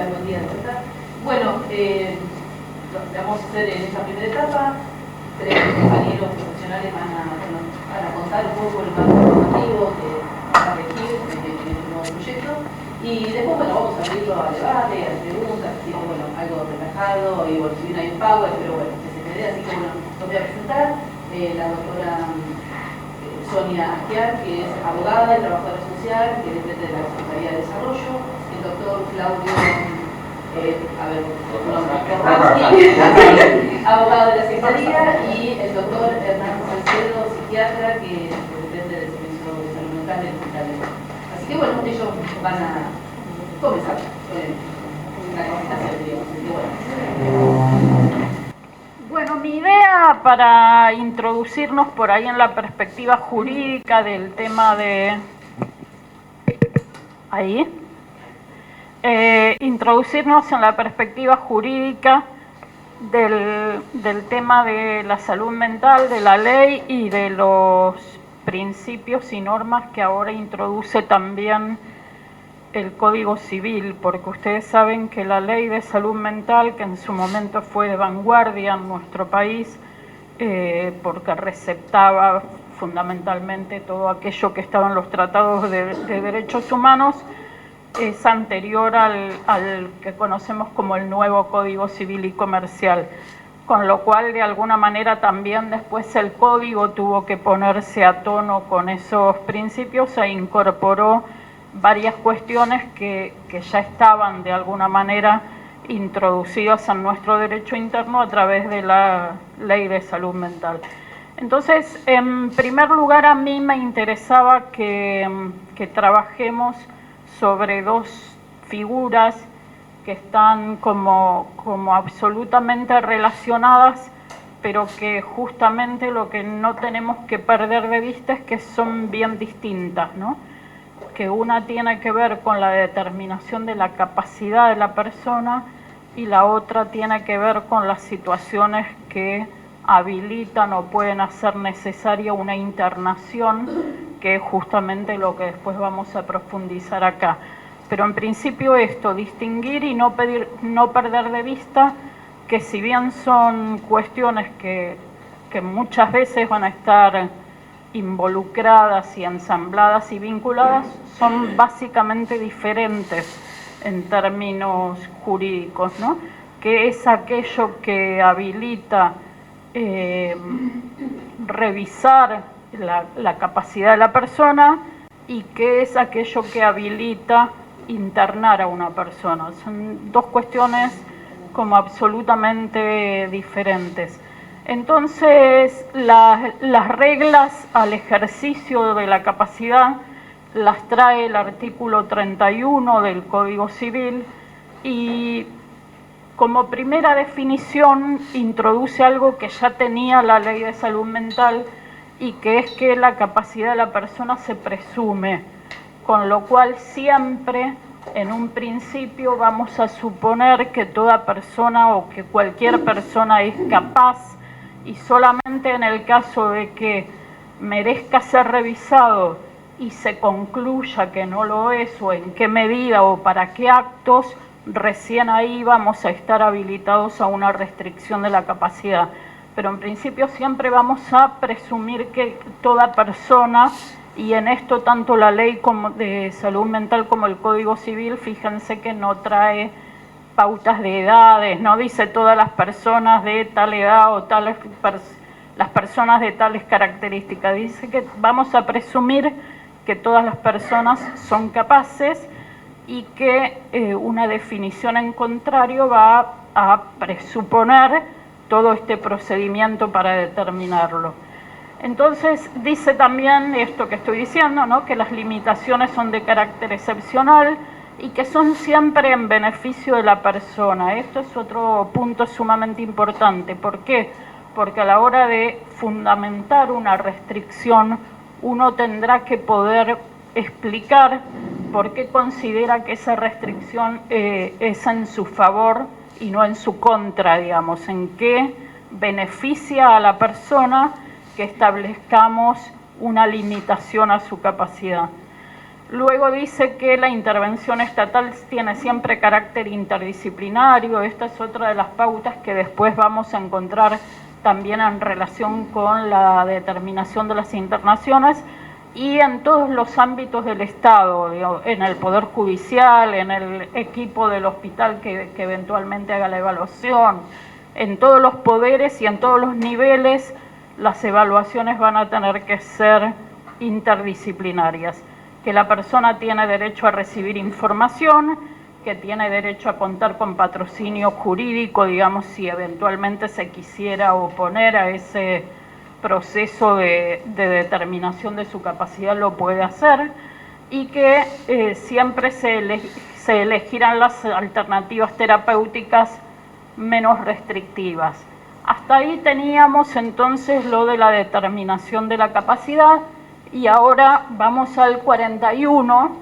buen día de vuelta. Bueno, vamos a hacer en esta primera etapa. Tres compañeros profesionales van a contar un poco el marco normativo que va a regir en este nuevo proyecto. Y después, bueno, vamos a abrirlo a debate, a preguntas, tipo, bueno, algo relajado, y bueno, si bien hay un power, pero bueno, que se quede, así que bueno, lo voy a presentar. La doctora Sonia Asquiar, que es abogada y trabajadora social, que depende de la Secretaría de Desarrollo. El doctor Claudio, abogado de la Secretaría, y el doctor Hernán Salcedo, psiquiatra, que depende del Servicio de Salud Mental del Hospital. Así que bueno, ellos van a comenzar con la conversación, digamos. Bueno, mi idea para introducirnos por ahí en la perspectiva jurídica del tema de... introducirnos en la perspectiva jurídica del tema de la salud mental, de la ley y de los principios y normas que ahora introduce también el Código Civil, porque ustedes saben que la ley de salud mental, que en su momento fue de vanguardia en nuestro país, porque receptaba fundamentalmente todo aquello que estaba en los tratados de derechos humanos, es anterior al que conocemos como el nuevo Código Civil y Comercial, con lo cual de alguna manera también después el código tuvo que ponerse a tono con esos principios e incorporó varias cuestiones que ya estaban de alguna manera introducidas en nuestro derecho interno a través de la Ley de Salud Mental. Entonces, en primer lugar, a mí me interesaba que trabajemos sobre dos figuras que están como absolutamente relacionadas, pero que justamente lo que no tenemos que perder de vista es que son bien distintas, ¿no? Que una tiene que ver con la determinación de la capacidad de la persona y la otra tiene que ver con las situaciones que habilitan o pueden hacer necesaria una internación, que es justamente lo que después vamos a profundizar acá. Pero en principio esto, distinguir y no perder de vista que si bien son cuestiones que muchas veces van a estar involucradas y ensambladas y vinculadas, son básicamente diferentes en términos jurídicos, ¿no? Que es aquello que habilita revisar la capacidad de la persona y que es aquello que habilita internar a una persona. Son dos cuestiones como absolutamente diferentes. Entonces, las reglas al ejercicio de la capacidad las trae el artículo 31 del Código Civil y como primera definición introduce algo que ya tenía la Ley de Salud Mental y que es que la capacidad de la persona se presume, con lo cual siempre en un principio vamos a suponer que toda persona o que cualquier persona es capaz, y solamente en el caso de que merezca ser revisado y se concluya que no lo es, o en qué medida o para qué actos, recién ahí vamos a estar habilitados a una restricción de la capacidad. Pero en principio siempre vamos a presumir que toda persona, y en esto tanto la ley de salud mental como el Código Civil, fíjense que no trae pautas de edades, no dice todas las personas de tal edad o las personas de tales características, dice que vamos a presumir que todas las personas son capaces y que una definición en contrario va a presuponer todo este procedimiento para determinarlo. Entonces dice también esto que estoy diciendo, ¿no? Que las limitaciones son de carácter excepcional y que son siempre en beneficio de la persona. Esto es otro punto sumamente importante. ¿Por qué? Porque a la hora de fundamentar una restricción, uno tendrá que poder explicar por qué considera que esa restricción es en su favor y no en su contra, digamos, en qué beneficia a la persona que establezcamos una limitación a su capacidad. Luego dice que la intervención estatal tiene siempre carácter interdisciplinario. Esta es otra de las pautas que después vamos a encontrar también en relación con la determinación de las internaciones y en todos los ámbitos del Estado, digo, en el Poder Judicial, en el equipo del hospital que eventualmente haga la evaluación, en todos los poderes y en todos los niveles las evaluaciones van a tener que ser interdisciplinarias. Que la persona tiene derecho a recibir información, que tiene derecho a contar con patrocinio jurídico, digamos, si eventualmente se quisiera oponer a ese proceso de determinación de su capacidad, lo puede hacer, y que siempre se elegirán las alternativas terapéuticas menos restrictivas. Hasta ahí teníamos entonces lo de la determinación de la capacidad. Y ahora vamos al 41,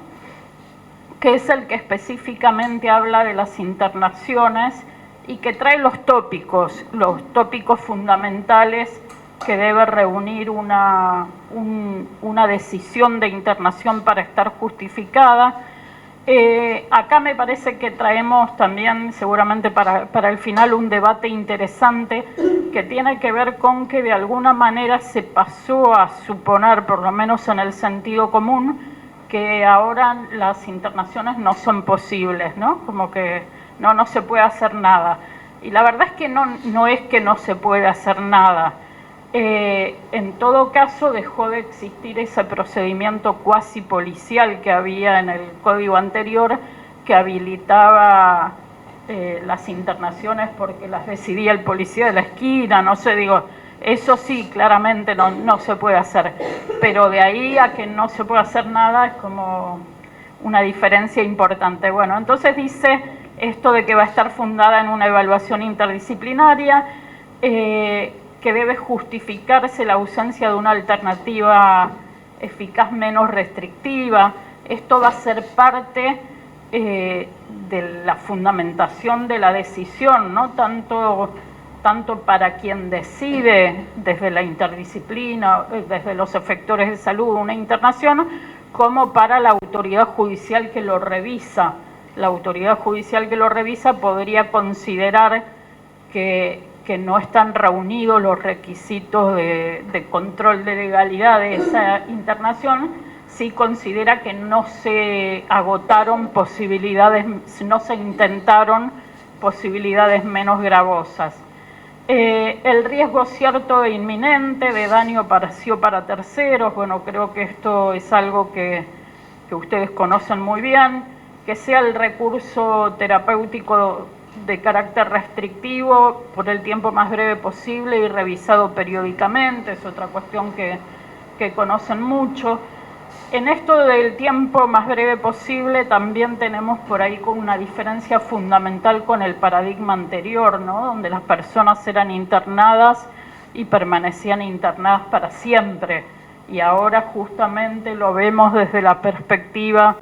que es el que específicamente habla de las internaciones y que trae los tópicos fundamentales que debe reunir una decisión de internación para estar justificada. Acá me parece que traemos también seguramente para el final un debate interesante que tiene que ver con que de alguna manera se pasó a suponer, por lo menos en el sentido común, que ahora las internaciones no son posibles, ¿no? Como que no se puede hacer nada. Y la verdad es que no es que no se puede hacer nada. En todo caso dejó de existir ese procedimiento cuasi policial que había en el código anterior que habilitaba las internaciones porque las decidía el policía de la esquina, no sé, digo, eso sí, claramente no se puede hacer, pero de ahí a que no se puede hacer nada es como una diferencia importante. Bueno, entonces dice esto de que va a estar fundada en una evaluación interdisciplinaria, que debe justificarse la ausencia de una alternativa eficaz menos restrictiva. Esto va a ser parte de la fundamentación de la decisión, ¿no? Tanto para quien decide desde la interdisciplina, desde los efectores de salud una internación, como para la autoridad judicial que lo revisa. La autoridad judicial que lo revisa podría considerar que no están reunidos los requisitos de control de legalidad de esa internación, si considera que no se agotaron posibilidades, no se intentaron posibilidades menos gravosas. El riesgo cierto e inminente de daño para sí o para terceros, bueno, creo que esto es algo que ustedes conocen muy bien, que sea el recurso terapéutico de carácter restrictivo por el tiempo más breve posible y revisado periódicamente, es otra cuestión que conocen mucho. En esto del tiempo más breve posible también tenemos por ahí con una diferencia fundamental con el paradigma anterior, ¿no? Donde las personas eran internadas y permanecían internadas para siempre, y ahora justamente lo vemos desde la perspectiva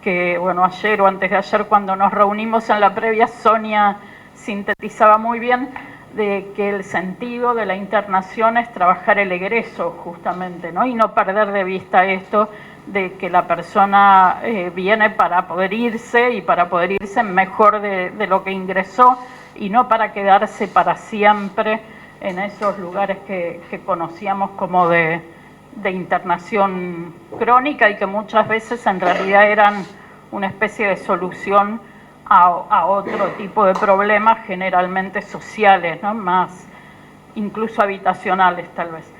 que, bueno, ayer o antes de ayer cuando nos reunimos en la previa, Sonia sintetizaba muy bien de que el sentido de la internación es trabajar el egreso justamente, ¿no? Y no perder de vista esto de que la persona viene para poder irse y para poder irse mejor de lo que ingresó y no para quedarse para siempre en esos lugares que conocíamos como de internación crónica y que muchas veces en realidad eran una especie de solución a otro tipo de problemas, generalmente sociales, ¿no? Más incluso habitacionales tal vez.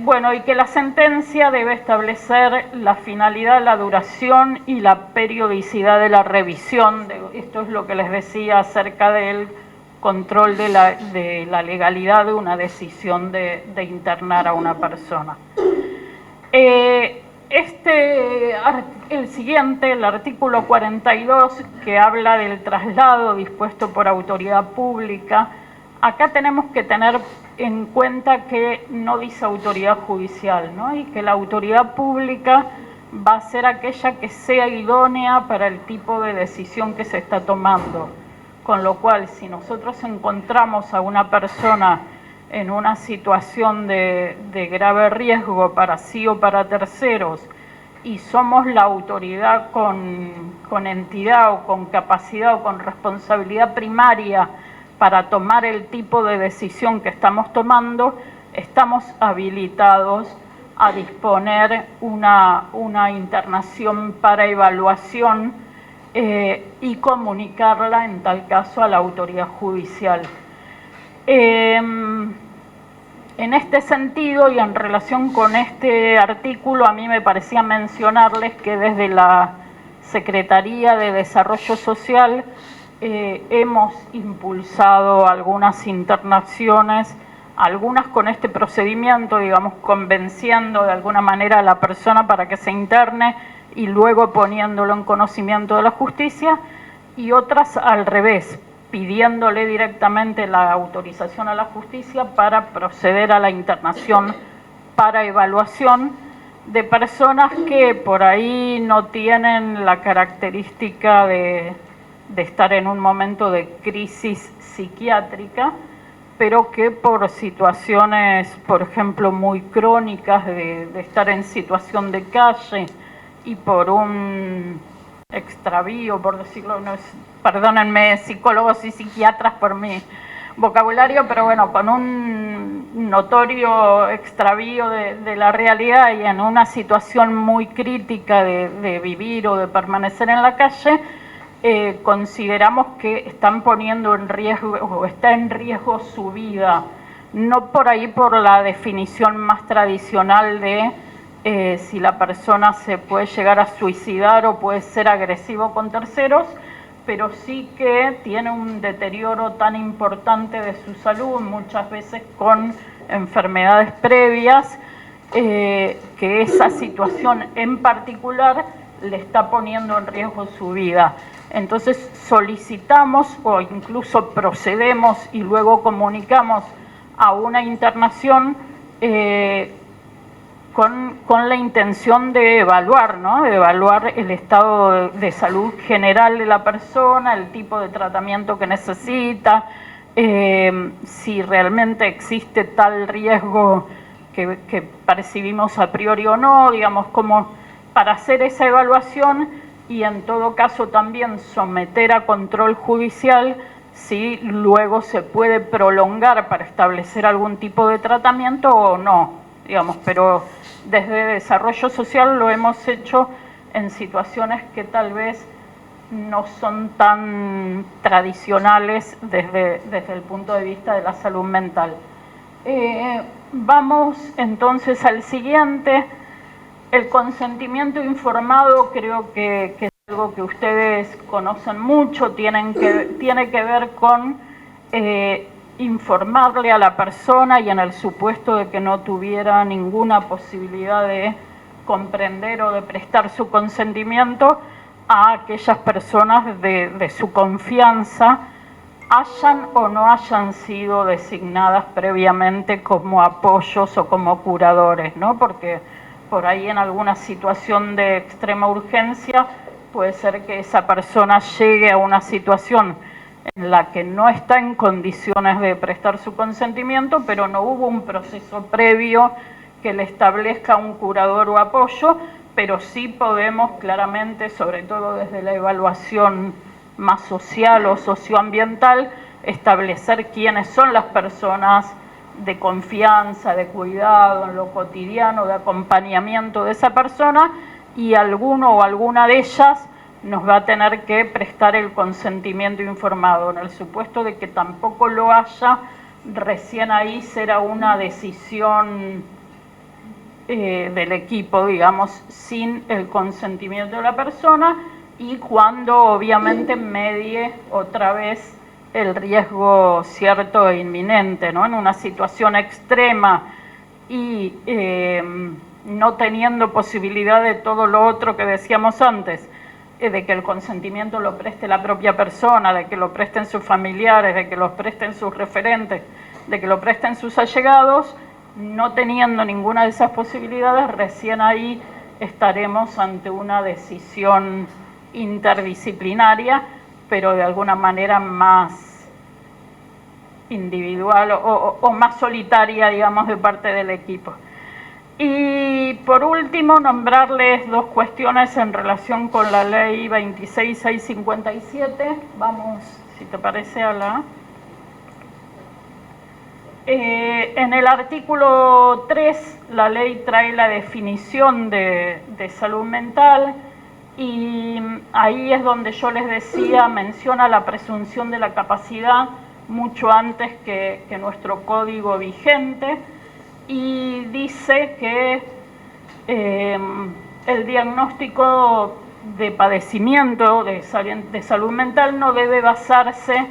Bueno, y que la sentencia debe establecer la finalidad, la duración y la periodicidad de la revisión. Esto es lo que les decía acerca del control de la legalidad de una decisión de internar a una persona. El siguiente, el artículo 42, que habla del traslado dispuesto por autoridad pública, acá tenemos que tener en cuenta que no dice autoridad judicial, ¿no? Y que la autoridad pública va a ser aquella que sea idónea para el tipo de decisión que se está tomando. Con lo cual, si nosotros encontramos a una persona en una situación de grave riesgo para sí o para terceros, y somos la autoridad con entidad o con capacidad o con responsabilidad primaria para tomar el tipo de decisión que estamos tomando, estamos habilitados a disponer una internación para evaluación y comunicarla en tal caso a la autoridad judicial. En este sentido y en relación con este artículo, a mí me parecía mencionarles que desde la Secretaría de Desarrollo Social hemos impulsado algunas internaciones, algunas con este procedimiento, digamos, convenciendo de alguna manera a la persona para que se interne y luego poniéndolo en conocimiento de la justicia, y otras al revés, pidiéndole directamente la autorización a la justicia para proceder a la internación para evaluación de personas que por ahí no tienen la característica de estar en un momento de crisis psiquiátrica, pero que por situaciones, por ejemplo, muy crónicas de estar en situación de calle y por un extravío, por decirlo, no es, perdónenme psicólogos y psiquiatras por mi vocabulario, pero bueno, con un notorio extravío de la realidad y en una situación muy crítica de vivir o de permanecer en la calle, consideramos que están poniendo en riesgo o está en riesgo su vida, no por ahí por la definición más tradicional de si la persona se puede llegar a suicidar o puede ser agresivo con terceros, pero sí que tiene un deterioro tan importante de su salud, muchas veces con enfermedades previas, que esa situación en particular le está poniendo en riesgo su vida. Entonces solicitamos o incluso procedemos y luego comunicamos a una internación con la intención de evaluar, ¿no? De evaluar el estado de salud general de la persona, el tipo de tratamiento que necesita, si realmente existe tal riesgo que percibimos a priori o no, digamos, como para hacer esa evaluación y en todo caso también someter a control judicial si luego se puede prolongar para establecer algún tipo de tratamiento o no, digamos, pero desde desarrollo social lo hemos hecho en situaciones que tal vez no son tan tradicionales desde el punto de vista de la salud mental. Vamos entonces al siguiente. El consentimiento informado creo que es algo que ustedes conocen mucho, tiene que ver con informarle a la persona y en el supuesto de que no tuviera ninguna posibilidad de comprender o de prestar su consentimiento a aquellas personas de su confianza, hayan o no hayan sido designadas previamente como apoyos o como curadores, ¿no? Porque por ahí en alguna situación de extrema urgencia puede ser que esa persona llegue a una situación en la que no está en condiciones de prestar su consentimiento, pero no hubo un proceso previo que le establezca un curador o apoyo, pero sí podemos claramente, sobre todo desde la evaluación más social o socioambiental, establecer quiénes son las personas de confianza, de cuidado en lo cotidiano, de acompañamiento de esa persona, y alguno o alguna de ellas nos va a tener que prestar el consentimiento informado. En el supuesto de que tampoco lo haya, recién ahí será una decisión del equipo, digamos, sin el consentimiento de la persona, y cuando obviamente medie otra vez el riesgo cierto e inminente, ¿no? En una situación extrema y no teniendo posibilidad de todo lo otro que decíamos antes, de que el consentimiento lo preste la propia persona, de que lo presten sus familiares, de que lo presten sus referentes, de que lo presten sus allegados, no teniendo ninguna de esas posibilidades, recién ahí estaremos ante una decisión interdisciplinaria, pero de alguna manera más individual o más solitaria, digamos, de parte del equipo. Y por último, nombrarles dos cuestiones en relación con la ley 26657. Vamos, si te parece, a la... en el artículo 3, la ley trae la definición de salud mental y ahí es donde yo les decía, menciona la presunción de la capacidad mucho antes que nuestro código vigente, y dice que el diagnóstico de padecimiento de salud mental no debe basarse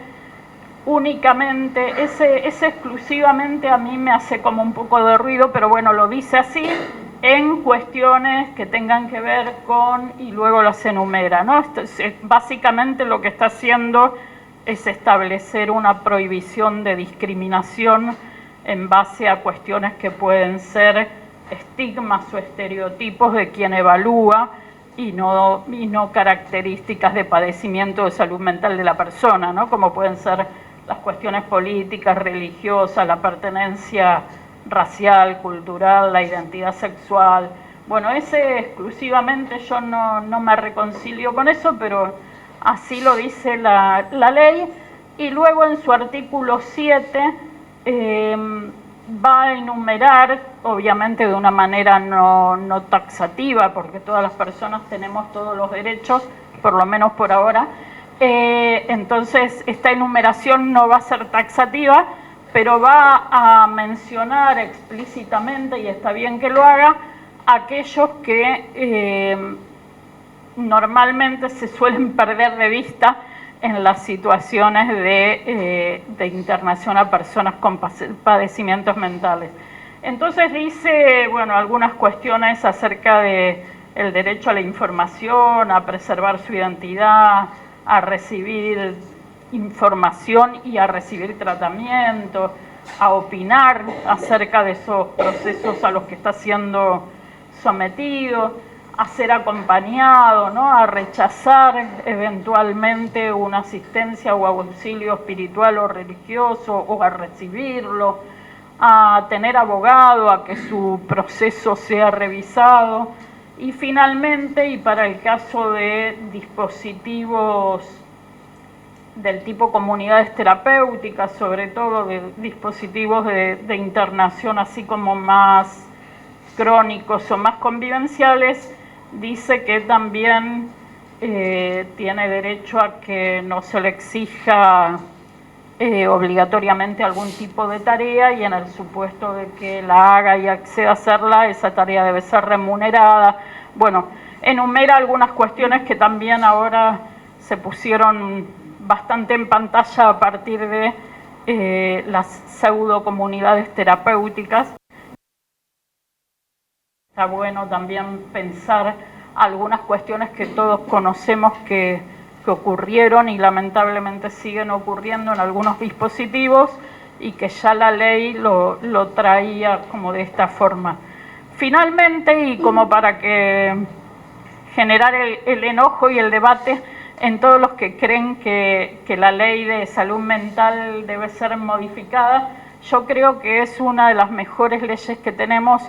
únicamente, ese exclusivamente a mí me hace como un poco de ruido, pero bueno, lo dice así, en cuestiones que tengan que ver con, y luego las enumera, ¿no? Básicamente lo que está haciendo es establecer una prohibición de discriminación en base a cuestiones que pueden ser estigmas o estereotipos de quien evalúa y no características de padecimiento de salud mental de la persona, ¿no? Como pueden ser las cuestiones políticas, religiosas, la pertenencia racial, cultural, la identidad sexual. Bueno, ese exclusivamente yo no me reconcilio con eso, pero así lo dice la ley. Y luego en su artículo 7 va a enumerar, obviamente de una manera no taxativa, porque todas las personas tenemos todos los derechos, por lo menos por ahora. Entonces esta enumeración no va a ser taxativa, pero va a mencionar explícitamente, y está bien que lo haga, aquellos que normalmente se suelen perder de vista en las situaciones de internación a personas con padecimientos mentales. Entonces dice, bueno, algunas cuestiones acerca de el derecho a la información, a preservar su identidad, a recibir información y a recibir tratamiento, a opinar acerca de esos procesos a los que está siendo sometido, a ser acompañado, ¿no? A rechazar eventualmente una asistencia o auxilio espiritual o religioso, o a recibirlo, a tener abogado, a que su proceso sea revisado, y finalmente, y para el caso de dispositivos del tipo comunidades terapéuticas, sobre todo de dispositivos de internación así como más crónicos o más convivenciales, dice que también tiene derecho a que no se le exija obligatoriamente algún tipo de tarea, y en el supuesto de que la haga y acceda a hacerla, esa tarea debe ser remunerada. Bueno, enumera algunas cuestiones que también ahora se pusieron bastante en pantalla a partir de las pseudo comunidades terapéuticas. Está bueno también pensar algunas cuestiones que todos conocemos que ocurrieron y lamentablemente siguen ocurriendo en algunos dispositivos, y que ya la ley lo traía como de esta forma. Finalmente, y como para que generar el enojo y el debate en todos los que creen que la ley de salud mental debe ser modificada, yo creo que es una de las mejores leyes que tenemos,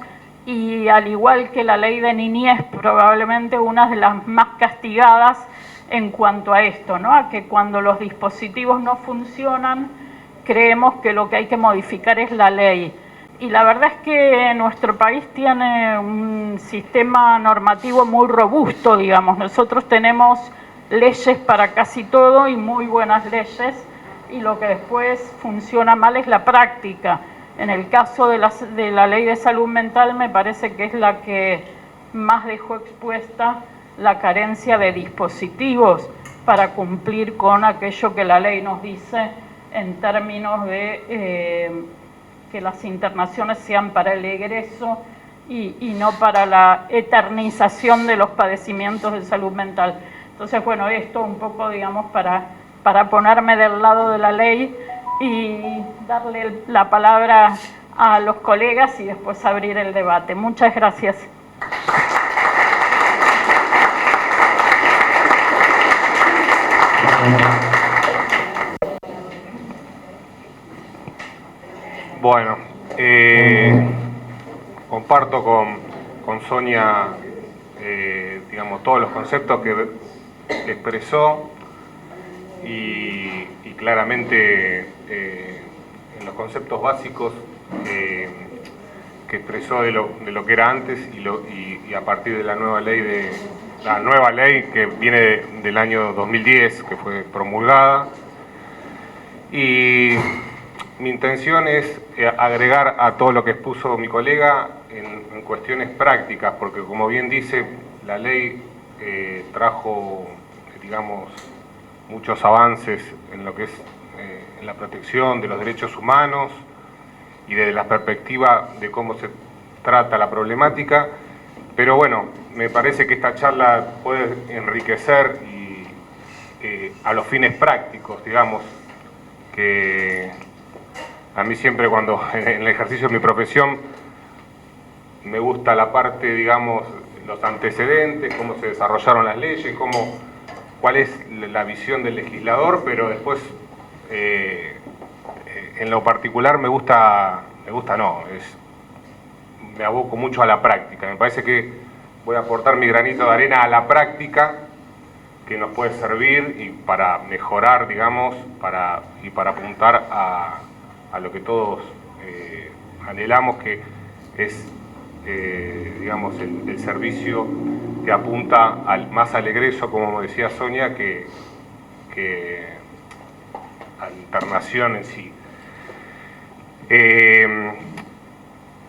y al igual que la ley de niñez, probablemente una de las más castigadas en cuanto a esto, ¿no? A que cuando los dispositivos no funcionan, creemos que lo que hay que modificar es la ley. Y la verdad es que nuestro país tiene un sistema normativo muy robusto, digamos. Nosotros tenemos leyes para casi todo y muy buenas leyes, y lo que después funciona mal es la práctica. En el caso de la ley de salud mental, me parece que es la que más dejó expuesta la carencia de dispositivos para cumplir con aquello que la ley nos dice en términos de que las internaciones sean para el egreso y no para la eternización de los padecimientos de salud mental. Entonces, bueno, esto un poco, digamos, para ponerme del lado de la ley y darle la palabra a los colegas y después abrir el debate. Muchas gracias. Bueno, comparto con Sonia, digamos, todos los conceptos que expresó y claramente en los conceptos básicos que expresó de lo que era antes y a partir de la nueva ley que viene del año 2010, que fue promulgada. Y mi intención es agregar a todo lo que expuso mi colega en cuestiones prácticas, porque como bien dice, la ley trajo, digamos, muchos avances en lo que es en la protección de los derechos humanos y desde la perspectiva de cómo se trata la problemática, pero bueno, me parece que esta charla puede enriquecer a los fines prácticos, digamos, que a mí siempre cuando en el ejercicio de mi profesión me gusta la parte, digamos, los antecedentes, cómo se desarrollaron las leyes, cuál es la visión del legislador, pero después en lo particular me aboco mucho a la práctica. Me parece que voy a aportar mi granito de arena a la práctica que nos puede servir y para mejorar, digamos, y para apuntar a lo que todos anhelamos, que es, digamos, el servicio que apunta más al egreso, como decía Sonia, que a la internación en sí.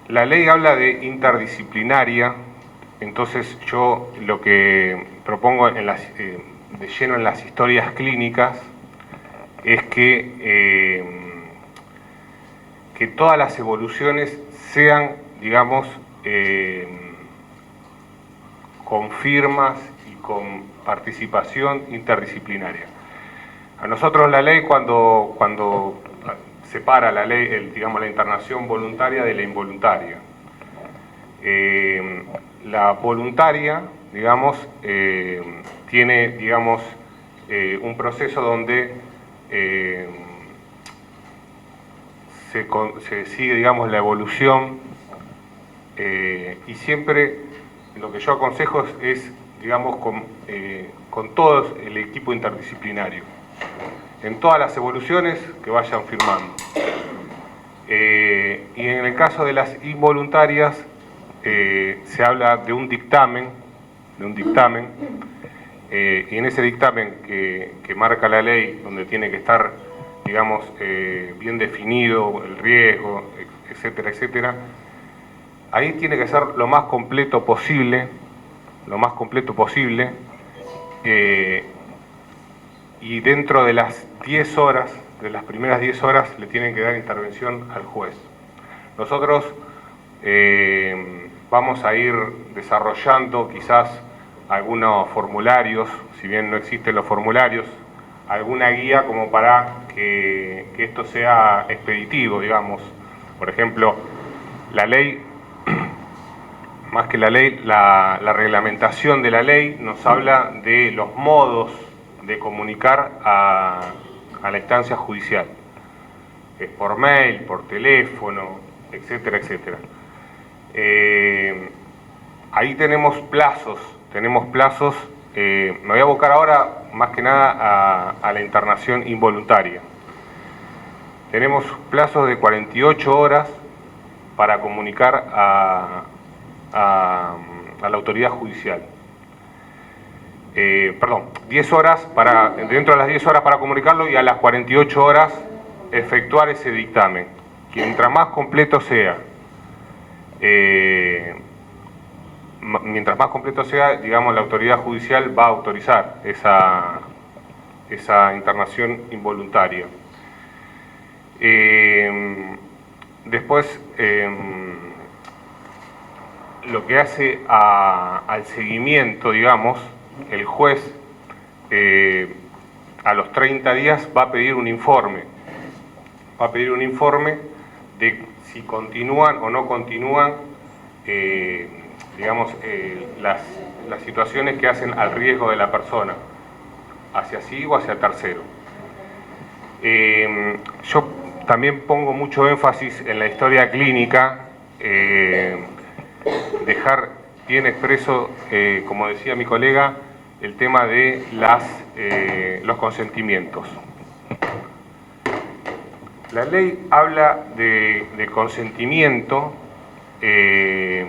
La ley habla de interdisciplinaria, entonces yo lo que propongo de lleno en las historias clínicas es que todas las evoluciones sean, digamos, con firmas y con participación interdisciplinaria. A nosotros la ley cuando separa la ley, digamos, la internación voluntaria de la involuntaria. La voluntaria, digamos, tiene, digamos, un proceso donde se sigue, digamos, la evolución y siempre lo que yo aconsejo es digamos, con todo el equipo interdisciplinario, en todas las evoluciones que vayan firmando. Y en el caso de las involuntarias, se habla de un dictamen, y en ese dictamen que marca la ley, donde tiene que estar, digamos, bien definido el riesgo, etcétera, etcétera, ahí tiene que ser lo más completo posible, y dentro de las 10 horas, de las primeras 10 horas, le tienen que dar intervención al juez. Nosotros vamos a ir desarrollando quizás algunos formularios, si bien no existen los formularios, alguna guía como para que esto sea expeditivo, digamos. Por ejemplo, la ley, más que la ley, la reglamentación de la ley nos habla de los modos de comunicar a la instancia judicial. Es por mail, por teléfono, etcétera, etcétera. Ahí tenemos plazos, me voy a abocar ahora más que nada a la internación involuntaria. Tenemos plazos de 48 horas para comunicar a la autoridad judicial. 10 horas dentro de las 10 horas para comunicarlo y a las 48 horas efectuar ese dictamen. Mientras más completo sea, digamos, la autoridad judicial va a autorizar esa internación involuntaria. Después, lo que hace al seguimiento, digamos, el juez a los 30 días va a pedir un informe. De si continúan o no continúan, digamos, las situaciones que hacen al riesgo de la persona, hacia sí o hacia tercero. Yo también pongo mucho énfasis en la historia clínica, dejar bien expreso, como decía mi colega, el tema de los consentimientos. La ley habla de consentimiento que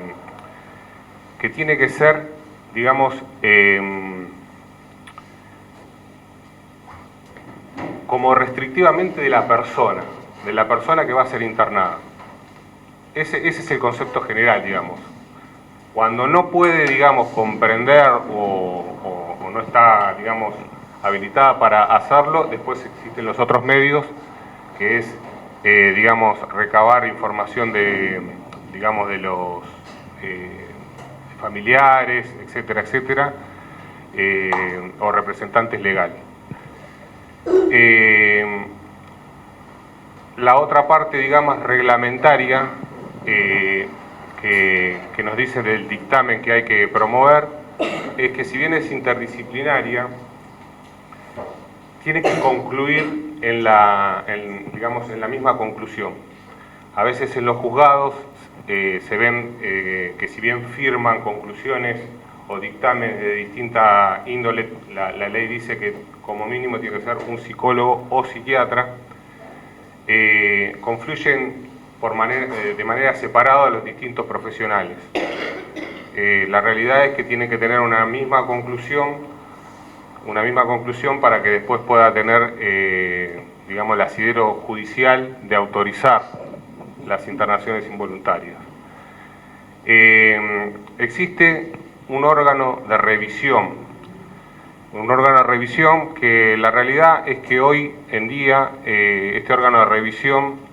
tiene que ser, digamos, como restrictivamente de la persona que va a ser internada. Ese es el concepto general, digamos. Cuando no puede, digamos, comprender o no está, digamos, habilitada para hacerlo, después existen los otros medios, que es, digamos, recabar información de, digamos, de los familiares, etcétera, etcétera, o representantes legales. La otra parte, digamos, reglamentaria, que nos dice del dictamen que hay que promover, es que si bien es interdisciplinaria, tiene que concluir digamos, en la misma conclusión. A veces en los juzgados se ven que si bien firman conclusiones o dictámenes de distinta índole, la ley dice que como mínimo tiene que ser un psicólogo o psiquiatra, confluyen de manera separada a los distintos profesionales. La realidad es que tienen que tener una misma conclusión para que después pueda tener, digamos, el asidero judicial de autorizar las internaciones involuntarias. Existe un órgano de revisión que la realidad es que hoy en día este órgano de revisión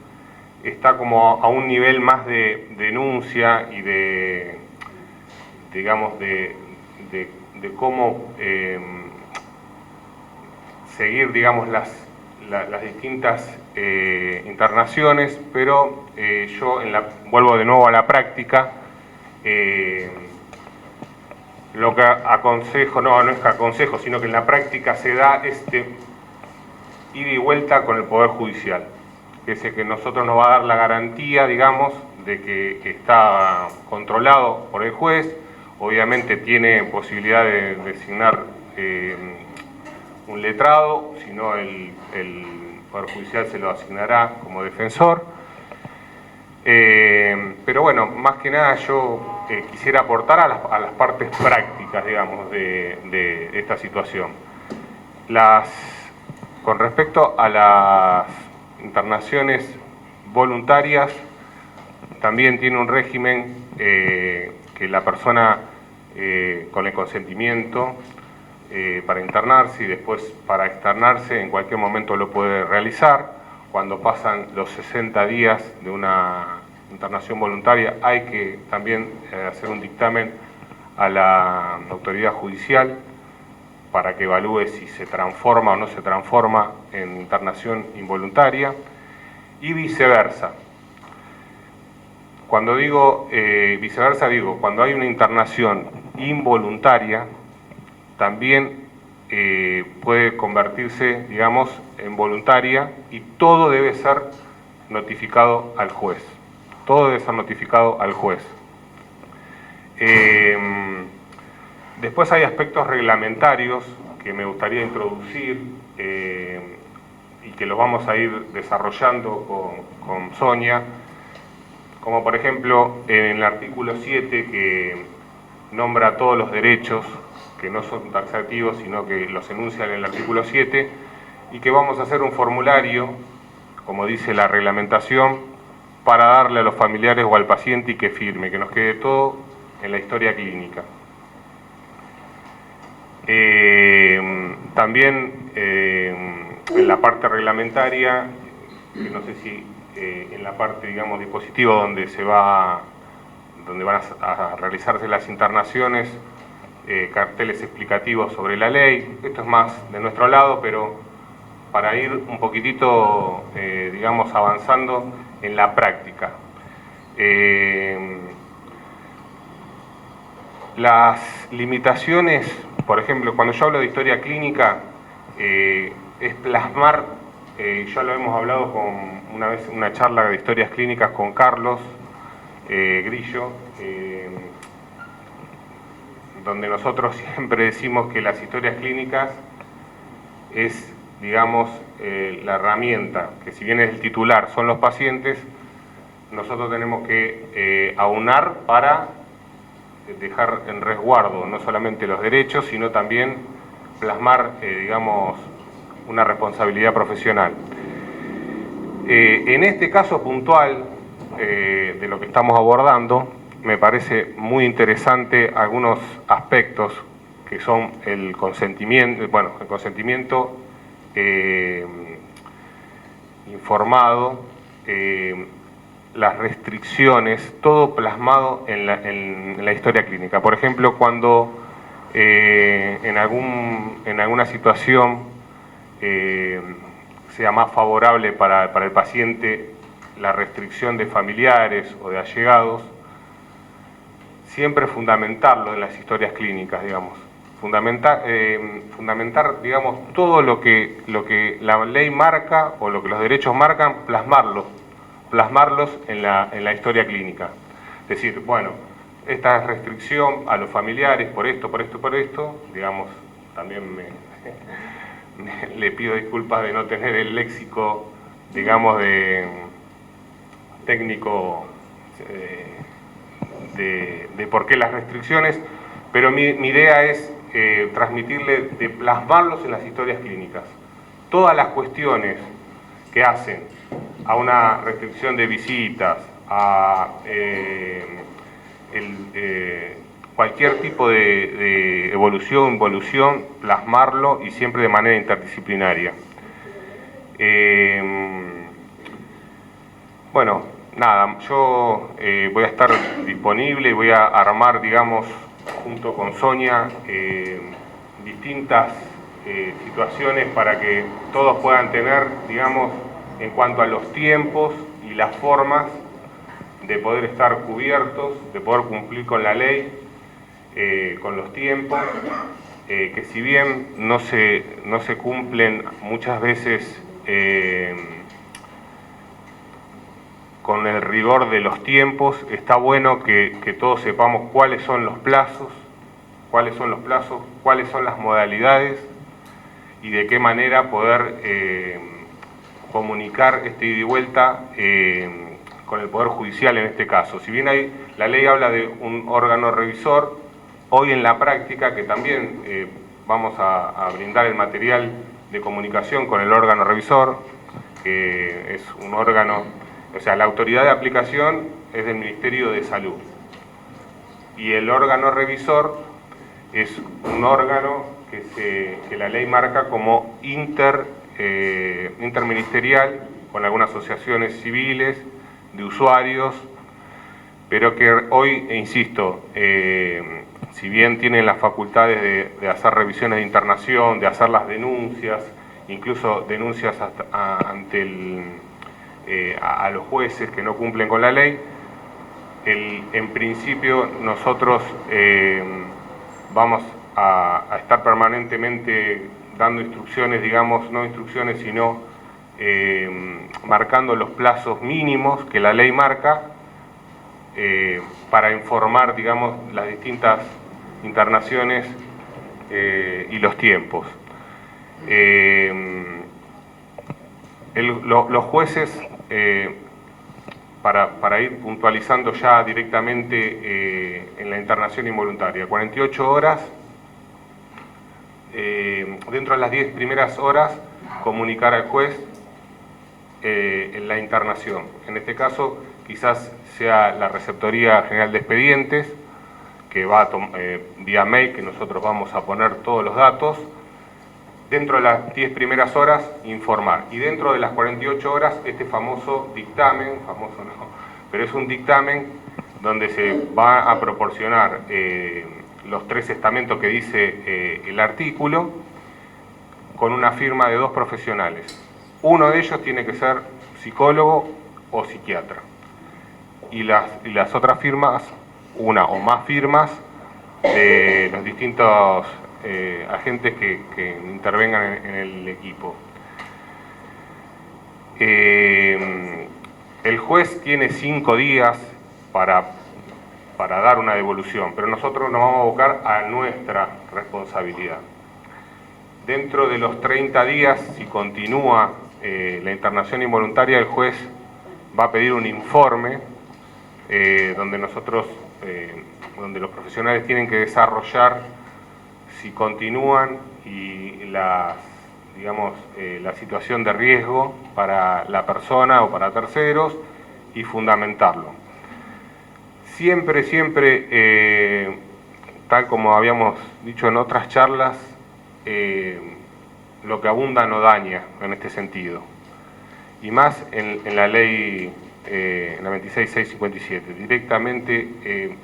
está como a un nivel más de denuncia y de, digamos, de cómo seguir, digamos, las distintas internaciones, pero yo vuelvo de nuevo a la práctica. Lo que aconsejo, no es que aconsejo, sino que en la práctica se da ida y vuelta con el Poder Judicial, que es el que nosotros nos va a dar la garantía, digamos, de que está controlado por el juez. Obviamente tiene posibilidad de designar un letrado, si no el Poder Judicial se lo asignará como defensor. Pero bueno, más que nada yo quisiera aportar a las partes prácticas, digamos, de esta situación. Con respecto a las internaciones voluntarias, también tiene un régimen que la persona con el consentimiento para internarse y después para externarse en cualquier momento lo puede realizar. Cuando pasan los 60 días de una internación voluntaria hay que también hacer un dictamen a la autoridad judicial para que evalúe si se transforma o no se transforma en internación involuntaria, y viceversa. Cuando digo viceversa, digo, cuando hay una internación involuntaria, también puede convertirse, digamos, en voluntaria, y todo debe ser notificado al juez. Todo debe ser notificado al juez. Después hay aspectos reglamentarios que me gustaría introducir y que los vamos a ir desarrollando con Sonia, como por ejemplo en el artículo 7, que nombra todos los derechos que no son taxativos, sino que los enuncia en el artículo 7, y que vamos a hacer un formulario, como dice la reglamentación, para darle a los familiares o al paciente y que firme, que nos quede todo en la historia clínica. También en la parte reglamentaria, que no sé si en la parte, digamos, dispositivo donde van a realizarse las internaciones, carteles explicativos sobre la ley. Esto es más de nuestro lado, pero para ir un poquitito, digamos, avanzando en la práctica. Las limitaciones, por ejemplo, cuando yo hablo de historia clínica, es plasmar, ya lo hemos hablado una vez en una charla de historias clínicas con Carlos Grillo, donde nosotros siempre decimos que las historias clínicas es, digamos, la herramienta, que si bien el titular son los pacientes, nosotros tenemos que aunar para dejar en resguardo no solamente los derechos, sino también plasmar, digamos, una responsabilidad profesional. En este caso puntual de lo que estamos abordando, me parece muy interesante algunos aspectos que son el consentimiento, bueno, el consentimiento informado, las restricciones, todo plasmado en la historia clínica. Por ejemplo, cuando en alguna situación sea más favorable para el paciente la restricción de familiares o de allegados, siempre fundamentarlo en las historias clínicas, digamos. Fundamentar, digamos, todo lo que la ley marca o lo que los derechos marcan, plasmarlos en la historia clínica. Es decir, bueno, esta restricción a los familiares por esto, digamos, también le pido disculpas de no tener el léxico, digamos, técnico de por qué las restricciones, pero mi idea es transmitirle, de plasmarlos en las historias clínicas. Todas las cuestiones que hacen a una restricción de visitas, a cualquier tipo de involución, plasmarlo y siempre de manera interdisciplinaria. Bueno, nada, yo voy a estar disponible y voy a armar, digamos, junto con Sonia, distintas situaciones para que todos puedan tener, digamos, en cuanto a los tiempos y las formas de poder estar cubiertos, de poder cumplir con la ley, con los tiempos, que si bien no se cumplen muchas veces con el rigor de los tiempos, está bueno que todos sepamos cuáles son los plazos, cuáles son las modalidades y de qué manera poder comunicar este ida y vuelta con el Poder Judicial en este caso. Si bien la ley habla de un órgano revisor, hoy en la práctica, que también vamos a brindar el material de comunicación con el órgano revisor, que es un órgano, o sea, la autoridad de aplicación es del Ministerio de Salud, y el órgano revisor es un órgano que la ley marca como interministerial, con algunas asociaciones civiles, de usuarios, pero que hoy, insisto, si bien tienen las facultades de hacer revisiones de internación, de hacer las denuncias, incluso denuncias ante a los jueces que no cumplen con la ley, en principio nosotros vamos a estar permanentemente dando instrucciones, digamos, no instrucciones, sino marcando los plazos mínimos que la ley marca para informar, digamos, las distintas internaciones y los tiempos. Los jueces, para ir puntualizando ya directamente en la internación involuntaria, 48 horas, dentro de las 10 primeras horas, comunicar al juez en la internación. En este caso, quizás sea la Receptoría General de Expedientes, que va vía mail, que nosotros vamos a poner todos los datos. Dentro de las 10 primeras horas, informar. Y dentro de las 48 horas, este famoso dictamen, famoso no, pero es un dictamen donde se va a proporcionar los 3 estamentos que dice el artículo, con una firma de 2 profesionales. Uno de ellos tiene que ser psicólogo o psiquiatra. Y las otras firmas, una o más firmas de los distintos agentes que intervengan en el equipo. El juez tiene 5 días para dar una devolución, pero nosotros nos vamos a abocar a nuestra responsabilidad. Dentro de los 30 días, si continúa la internación involuntaria, el juez va a pedir un informe donde donde los profesionales tienen que desarrollar si continúan y la situación de riesgo para la persona o para terceros y fundamentarlo. Siempre, tal como habíamos dicho en otras charlas, lo que abunda no daña en este sentido. Y más en la ley, en la 26657. Directamente,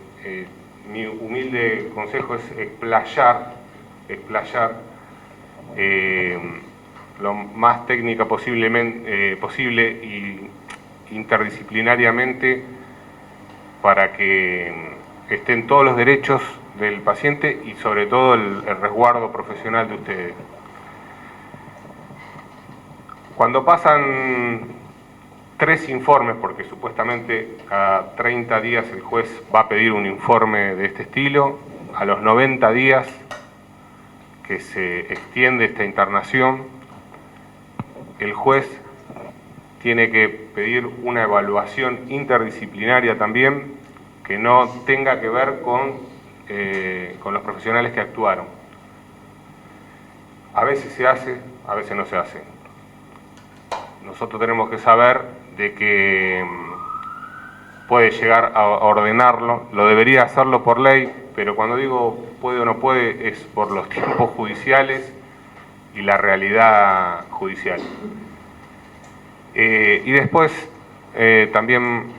mi humilde consejo es explayar lo más técnica posible y interdisciplinariamente para que estén todos los derechos del paciente y sobre todo el resguardo profesional de ustedes. Cuando pasan 3 informes, porque supuestamente cada 30 días el juez va a pedir un informe de este estilo, a los 90 días que se extiende esta internación, el juez tiene que pedir una evaluación interdisciplinaria también, que no tenga que ver con los profesionales que actuaron. A veces se hace, a veces no se hace. Nosotros tenemos que saber de que puede llegar a ordenarlo, lo debería hacerlo por ley, pero cuando digo puede o no puede es por los tiempos judiciales y la realidad judicial. Y después también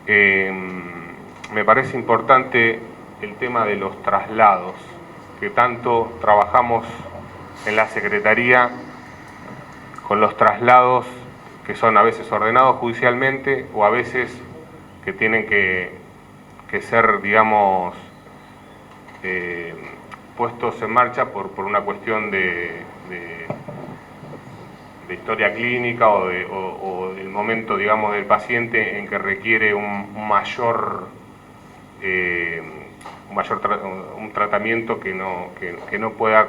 me parece importante el tema de los traslados, que tanto trabajamos en la Secretaría con los traslados que son a veces ordenados judicialmente o a veces que tienen que ser, digamos, puestos en marcha por una cuestión de historia clínica o del momento, digamos, del paciente en que requiere un tratamiento que no pueda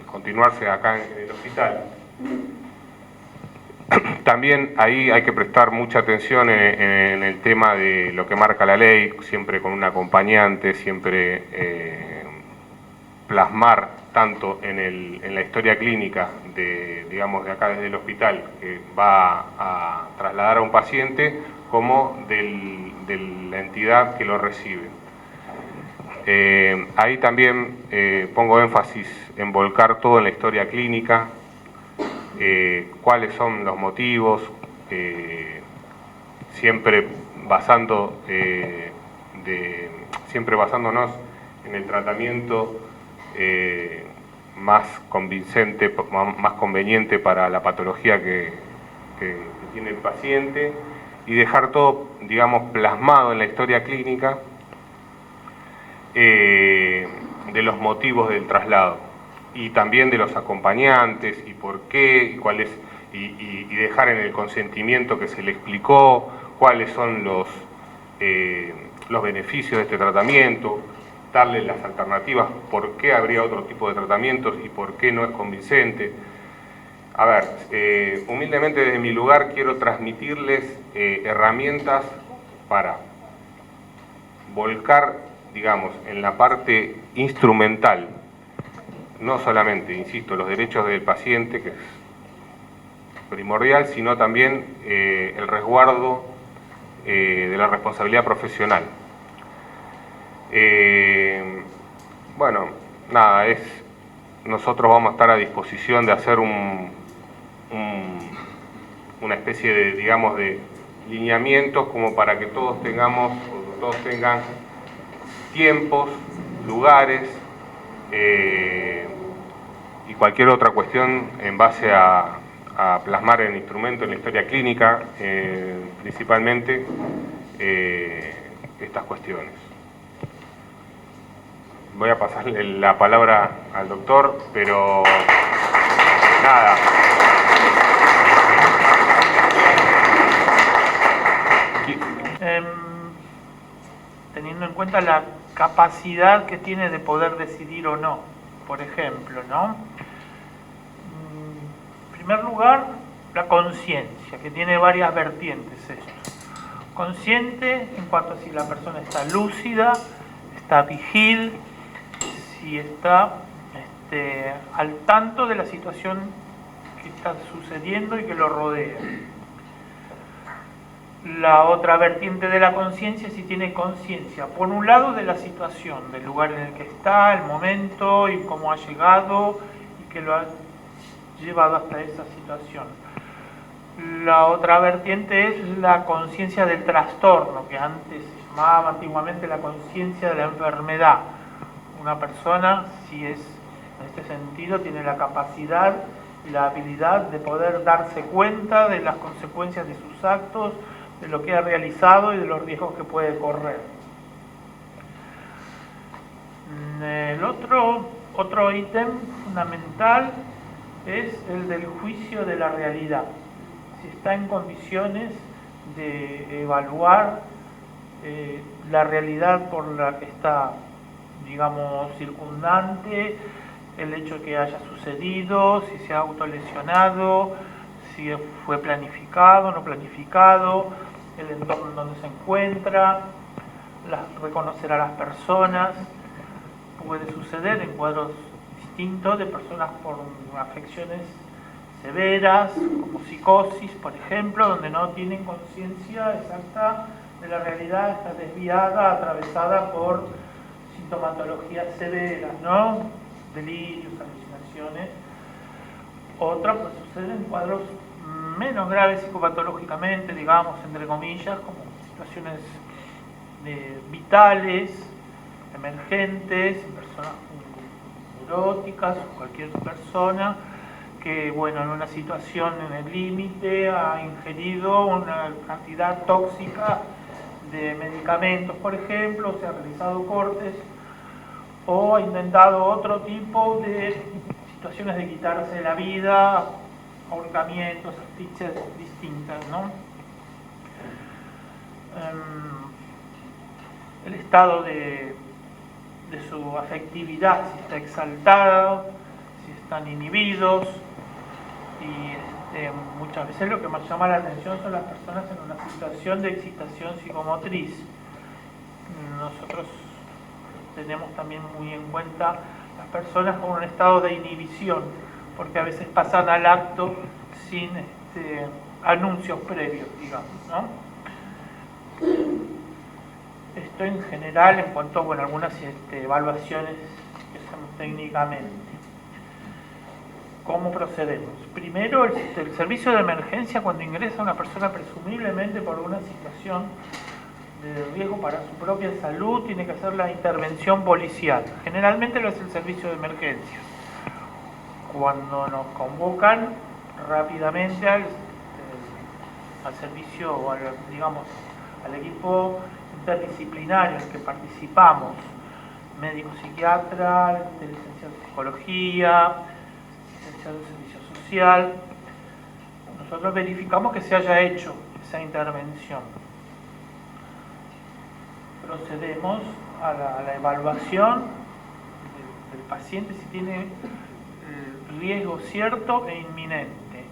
continuarse acá en el hospital. También ahí hay que prestar mucha atención en el tema de lo que marca la ley, siempre con un acompañante, siempre plasmar tanto en la historia clínica digamos, de acá desde el hospital que va a trasladar a un paciente, como de la entidad que lo recibe. Ahí también pongo énfasis en volcar todo en la historia clínica, cuáles son los motivos, siempre basándonos en el tratamiento más convincente, más conveniente para la patología que tiene el paciente, y dejar todo, digamos, plasmado en la historia clínica de los motivos del traslado y también de los acompañantes y por qué y cuál es, y dejar en el consentimiento que se le explicó cuáles son los beneficios de este tratamiento, darle las alternativas, por qué habría otro tipo de tratamientos y por qué no es convincente. A ver, humildemente desde mi lugar quiero transmitirles herramientas para volcar, digamos, en la parte instrumental, no solamente, insisto, los derechos del paciente, que es primordial, sino también el resguardo de la responsabilidad profesional. Bueno, nada, nosotros vamos a estar a disposición de hacer una especie de, digamos, de lineamientos como para que todos tengan tiempos, lugares y cualquier otra cuestión en base a plasmar el instrumento en la historia clínica, principalmente estas cuestiones. Voy a pasarle la palabra al doctor, pero nada. teniendo en cuenta la capacidad que tiene de poder decidir o no, por ejemplo, ¿no? En primer lugar, la conciencia, que tiene varias vertientes esto. Consciente en cuanto a si la persona está lúcida, está vigil, si está al tanto de la situación que está sucediendo y que lo rodea. La otra vertiente de la conciencia es si tiene conciencia, por un lado, de la situación, del lugar en el que está, el momento y cómo ha llegado y que lo ha llevado hasta esa situación. La otra vertiente es la conciencia del trastorno, que antes se llamaba antiguamente la conciencia de la enfermedad. Una persona, si es en este sentido, tiene la capacidad y la habilidad de poder darse cuenta de las consecuencias de sus actos, de lo que ha realizado y de los riesgos que puede correr. El otro ítem fundamental es el del juicio de la realidad. Si está en condiciones de evaluar la realidad por la que está, digamos, circundante, el hecho que haya sucedido, si se ha autolesionado, si fue planificado o no planificado, el entorno en donde se encuentra, reconocer a las personas. Puede suceder en cuadros distintos de personas con afecciones severas, como psicosis, por ejemplo, donde no tienen conciencia exacta de la realidad, está desviada, atravesada por sintomatologías severas, ¿no? Delirios, alucinaciones. Otra puede suceder en cuadros menos graves psicopatológicamente, digamos, entre comillas, como situaciones vitales, emergentes, personas neuróticas o cualquier persona que, bueno, en una situación en el límite ha ingerido una cantidad tóxica de medicamentos, por ejemplo, se ha realizado cortes o ha intentado otro tipo de situaciones de quitarse la vida, ahorcamientos, asfixias distintas, ¿no? El estado de su afectividad, si está exaltado, si están inhibidos, y muchas veces lo que más llama la atención son las personas en una situación de excitación psicomotriz. Nosotros tenemos también muy en cuenta las personas con un estado de inhibición, porque a veces pasan al acto sin anuncios previos, digamos, ¿no? Esto en general en cuanto a algunas evaluaciones que hacemos técnicamente. ¿Cómo procedemos? Primero, el servicio de emergencia, cuando ingresa una persona presumiblemente por una situación de riesgo para su propia salud, tiene que hacer la intervención policial. Generalmente lo hace el servicio de emergencia. Cuando nos convocan rápidamente al servicio o al equipo interdisciplinario en el que participamos, médico psiquiatra, licenciado en psicología, licenciado en servicio social, nosotros verificamos que se haya hecho esa intervención. Procedemos a la evaluación del paciente si tiene riesgo cierto e inminente.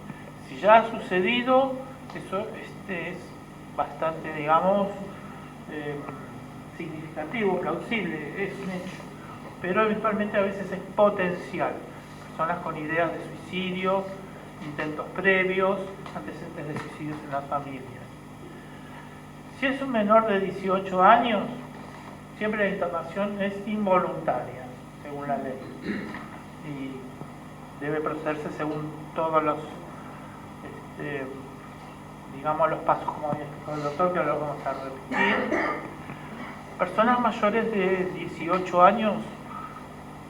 Si ya ha sucedido, eso es bastante, digamos, significativo, plausible, es un hecho, pero eventualmente a veces es potencial. Personas con ideas de suicidio, intentos previos, antecedentes de suicidios en las familias. Si es un menor de 18 años, siempre la internación es involuntaria, según la ley, y debe procederse según todos los los pasos, como había explicado el doctor, que ahora lo vamos a repetir. Personas mayores de 18 años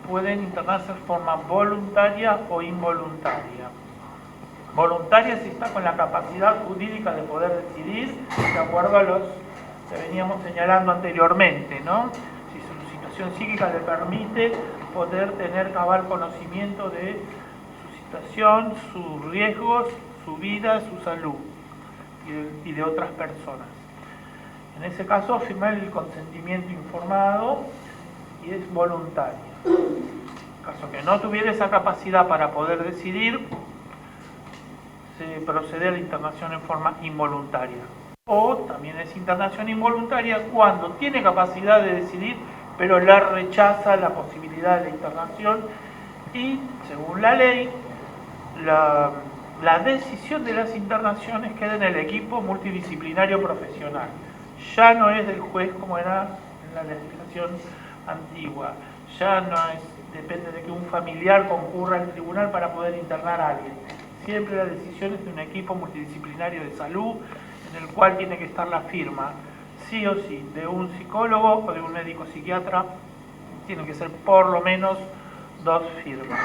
pueden internarse de forma voluntaria o involuntaria. Voluntaria si está con la capacidad jurídica de poder decidir, de acuerdo a los que veníamos señalando anteriormente, ¿no? Si su situación psíquica le permite poder tener cabal conocimiento de su situación, sus riesgos, su vida, su salud y de otras personas. En ese caso, firmar el consentimiento informado y es voluntario. En caso que no tuviera esa capacidad para poder decidir, se procede a la internación en forma involuntaria. O también es internación involuntaria cuando tiene capacidad de decidir, pero la rechaza la posibilidad de la internación y, según la ley, la decisión de las internaciones queda en el equipo multidisciplinario profesional. Ya no es del juez como era en la legislación antigua. Ya no depende de que un familiar concurra al tribunal para poder internar a alguien. Siempre la decisión es de un equipo multidisciplinario de salud en el cual tiene que estar la firma, sí o sí, de un psicólogo o de un médico psiquiatra. Tienen que ser por lo menos 2 firmas.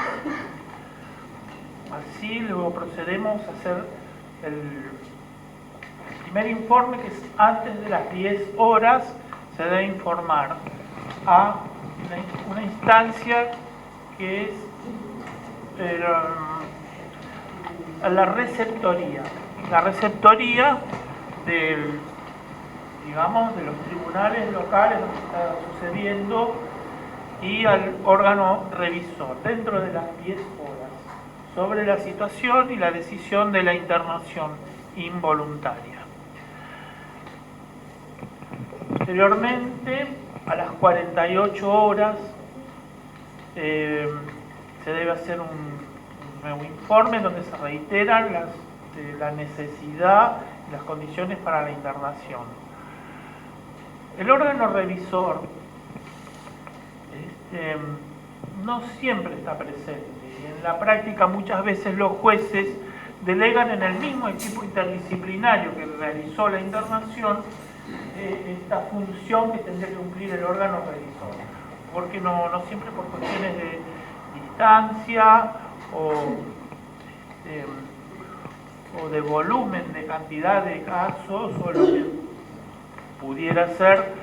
Así luego procedemos a hacer el primer informe, que es antes de las 10 horas, se debe informar a una instancia que es la receptoría. La receptoría de los tribunales locales donde está sucediendo y al órgano revisor dentro de las 10 horas sobre la situación y la decisión de la internación involuntaria. Posteriormente, a las 48 horas, se debe hacer un nuevo informe donde se reiteran la necesidad y las condiciones para la internación. El órgano revisor no siempre está presente. En la práctica muchas veces los jueces delegan en el mismo equipo interdisciplinario que realizó la internación esta función que tendría que cumplir el órgano revisor, porque no siempre por cuestiones de distancia o de volumen, de cantidad de casos o lo que pudiera ser,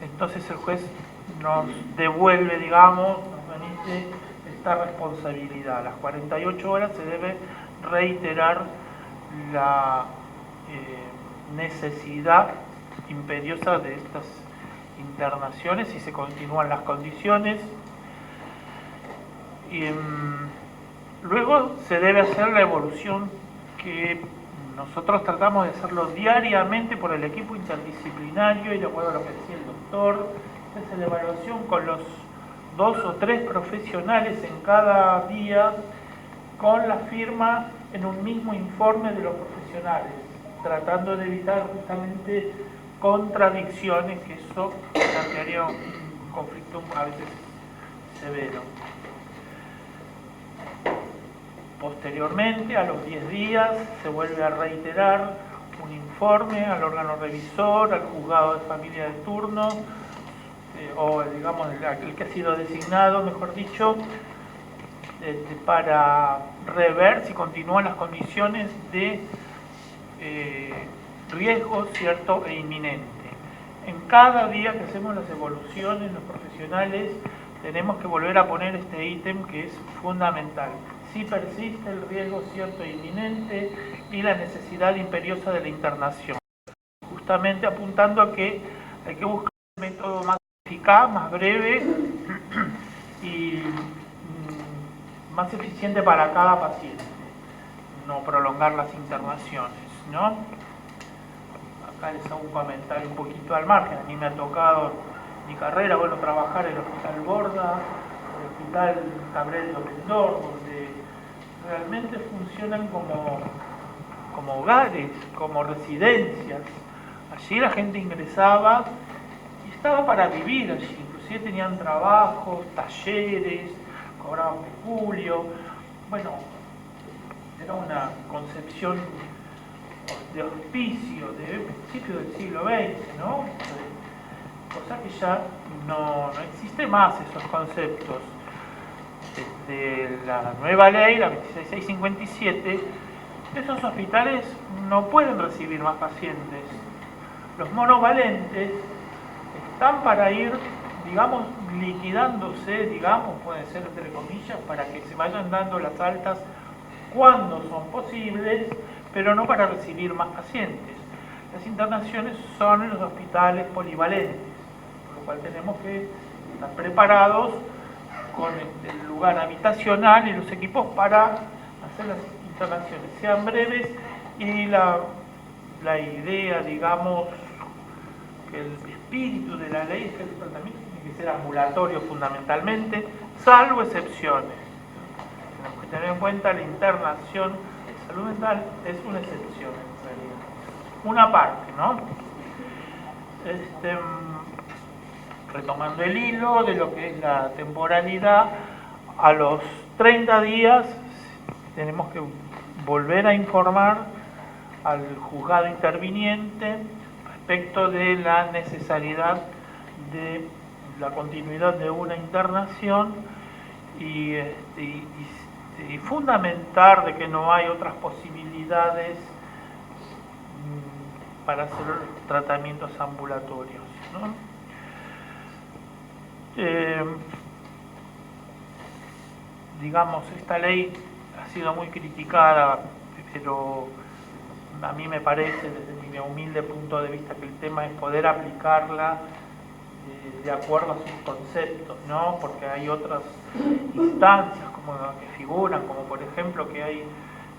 entonces el juez nos devuelve, digamos, nos remite esta responsabilidad. A las 48 horas se debe reiterar la necesidad imperiosa de estas internaciones si se continúan las condiciones. Y luego se debe hacer la evolución que nosotros tratamos de hacerlo diariamente por el equipo interdisciplinario y de acuerdo a lo que decía el doctor, se hace la evaluación con los 2 o 3 profesionales en cada día con la firma en un mismo informe de los profesionales, tratando de evitar justamente contradicciones, que eso plantearía un conflicto a veces severo. Posteriormente, a los 10 días, se vuelve a reiterar un informe al órgano revisor, al juzgado de familia de turno, o digamos el que ha sido designado, mejor dicho, para rever si continúan las condiciones de riesgo cierto e inminente. En cada día que hacemos las evoluciones, los profesionales tenemos que volver a poner este ítem que es fundamental. Si persiste el riesgo cierto e inminente y la necesidad imperiosa de la internación. Justamente apuntando a que hay que buscar un método más eficaz, más breve y más eficiente para cada paciente. No prolongar las internaciones, ¿no? Acá les hago un comentario un poquito al margen. A mí me ha tocado mi carrera, trabajar en el Hospital Borda, el Hospital Cabrel de Oquendor, donde realmente funcionan como hogares, como residencias. Allí la gente ingresaba y estaba para vivir allí, inclusive tenían trabajos, talleres, cobraban peculio. Era una concepción de hospicio de principios del siglo XX, ¿no? Cosa que ya no existe más esos conceptos. Desde la nueva ley, la 26657, esos hospitales no pueden recibir más pacientes. Los monovalentes están para ir, digamos, liquidándose, puede ser entre comillas, para que se vayan dando las altas cuando son posibles, pero no para recibir más pacientes. Las internaciones son en los hospitales polivalentes, por lo cual tenemos que estar preparados con el lugar habitacional y los equipos para hacer las internaciones, sean breves, y la idea, digamos, que el espíritu de la ley es que el tratamiento tiene que ser ambulatorio fundamentalmente, salvo excepciones. Tenemos que tener en cuenta la internación de salud mental es una excepción en realidad. Una parte, ¿no? Retomando el hilo de lo que es la temporalidad, a los 30 días tenemos que volver a informar al juzgado interviniente respecto de la necesidad de la continuidad de una internación y fundamentar de que no hay otras posibilidades para hacer tratamientos ambulatorios, ¿no? Digamos, esta ley ha sido muy criticada, pero a mí me parece, desde mi humilde punto de vista, que el tema es poder aplicarla de acuerdo a sus conceptos, ¿no? Porque hay otras instancias como que figuran, como por ejemplo que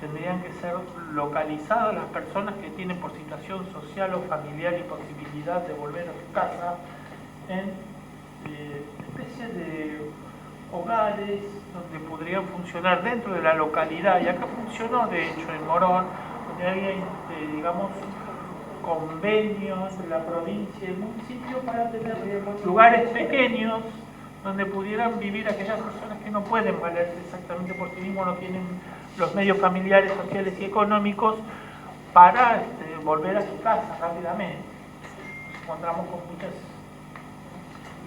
tendrían que ser localizadas las personas que tienen por situación social o familiar imposibilidad de volver a su casa en especies de hogares donde podrían funcionar dentro de la localidad, y acá funcionó de hecho en Morón, donde había, digamos, convenios entre la provincia y el municipio para tener lugares pequeños donde pudieran vivir aquellas personas que no pueden valerse exactamente por sí mismos, no tienen los medios familiares, sociales y económicos para volver a su casa rápidamente. Nos encontramos con muchas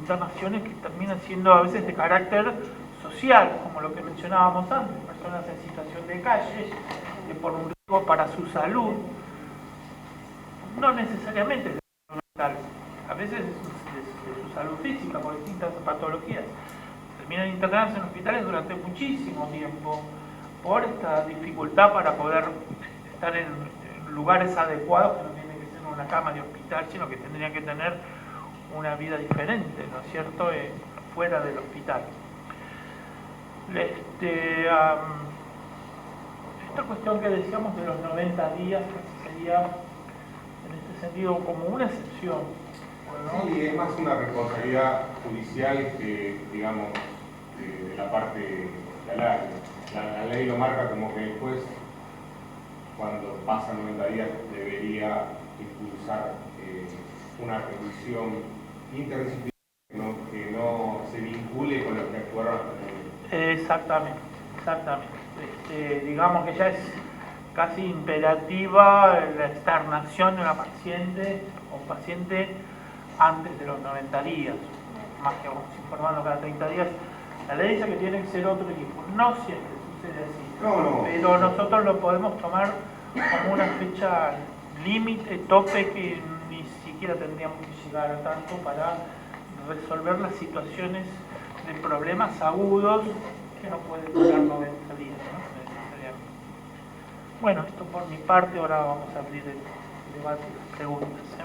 internaciones que terminan siendo a veces de carácter social, como lo que mencionábamos antes, personas en situación de calle, que por un riesgo para su salud, no necesariamente de salud mental, a veces de su salud física, por distintas patologías, terminan internados en hospitales durante muchísimo tiempo, por esta dificultad para poder estar en lugares adecuados, que no tienen que ser en una cama de hospital, sino que tendrían que tener una vida diferente, ¿no es cierto?, fuera del hospital. Esta cuestión que decíamos de los 90 días sería, en este sentido, como una excepción, ¿no? Sí, es más una responsabilidad judicial que, digamos, de la parte fiscal. La ley lo marca como que el juez, cuando pasan 90 días, debería impulsar una revisión interdisciplinaria que no se vincule con los que actuaron hasta el momento. Exactamente. Digamos que ya es casi imperativa la externación de una paciente o un paciente antes de los 90 días, más que vamos informando cada 30 días. La ley dice que tiene que ser otro equipo, no siempre sucede así, pero nosotros lo podemos tomar como una fecha límite, tope, que ni siquiera tendríamos que llegar a tanto para resolver las situaciones de problemas agudos que no pueden durar 90 días, ¿no? Bueno, esto por mi parte, ahora vamos a abrir el debate y las preguntas, ¿eh?